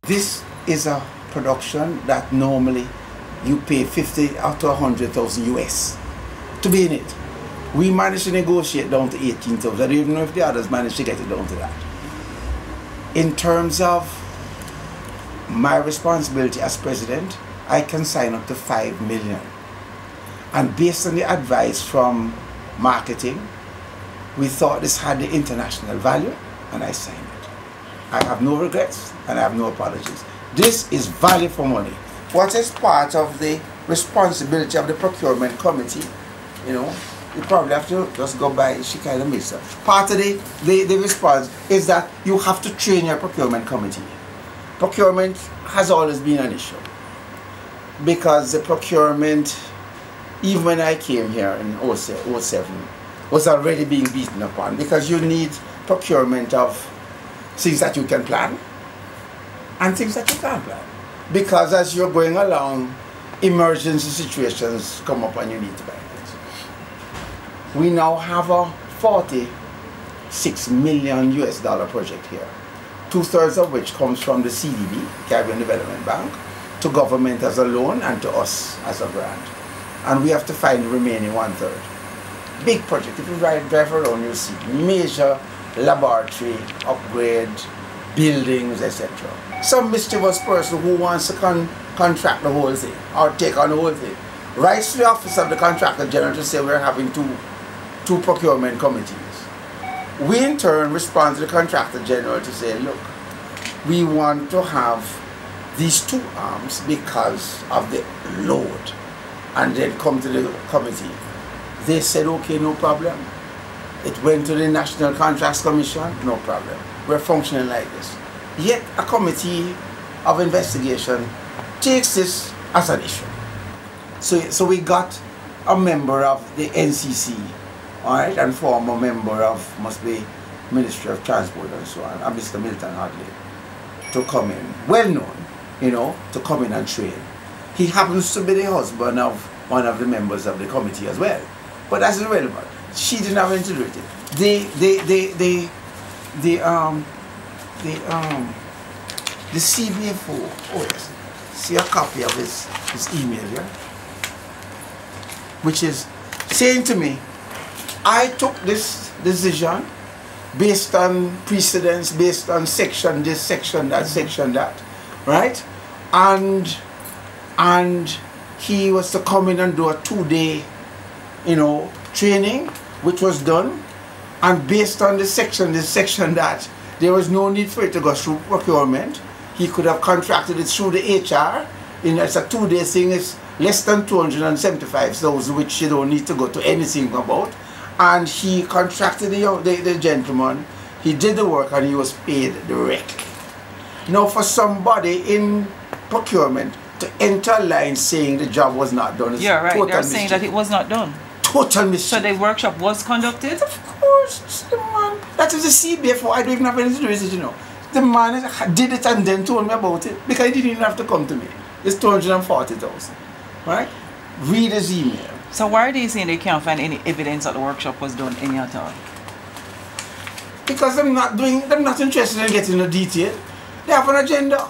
This is a production that normally you pay 50 up to 100,000 US to be in it. We managed to negotiate down to 18,000. I don't even know if the others managed to get it down to that. In terms of my responsibility as president, I can sign up to 5 million. And based on the advice from marketing, we thought this had the international value, and I signed it. I have no regrets and I have no apologies. This is value for money. What is part of the responsibility of the procurement committee, you know, you probably have to just go by Shikai and Misa. Part of the response is that you have to train your procurement committee. Procurement has always been an issue because the procurement, even when I came here in 07, was already being beaten upon because you need procurement of things that you can plan and things that you can't plan. Because as you're going along, emergency situations come up and you need to buy things. We now have a $46 million US project here, 2/3 of which comes from the CDB, Caribbean Development Bank, to government as a loan and to us as a grant. And we have to find the remaining 1/3. Big project. If you drive around, you see major laboratory, upgrade, buildings, etc. Some mischievous person who wants to contract the whole thing or take on the whole thing writes to the office of the contractor general to say we're having two procurement committees. We in turn respond to the contractor general to say, look, we want to have these two arms because of the load, and then come to the committee. They said, okay, no problem. It went to the National Contracts Commission, no problem. We're functioning like this. Yet a committee of investigation takes this as an issue. So we got a member of the NCC, all right, and former member of, must be Ministry of Transport and so on, and Mr. Milton Hadley, to come in, well known, you know, to come in and train. He happens to be the husband of one of the members of the committee as well. But that's irrelevant. She didn't have anything to do with it. The CBFO, oh yes, see a copy of his email here, which is saying to me, I took this decision based on precedents, based on section this, section that, right? And he was to come in and do a 2-day, you know, training, which was done, and based on this section that, there was no need for it to go through procurement. He could have contracted it through the HR. It's a 2-day thing. It's less than 275,000, which you don't need to go to anything about. And he contracted the gentleman. He did the work and he was paid directly. Now, for somebody in procurement to enter a line saying the job was not done is right. They're saying that it was not done. Total mistake. So the workshop was conducted? Of course, the man. That is the CBFO. I don't even have anything to do with it, you know. The man did it and then told me about it because he didn't even have to come to me. It's 240,000, right? Read his email. So why are they saying they can't find any evidence that the workshop was done any at all? Because they're not interested in getting the detail. They have an agenda.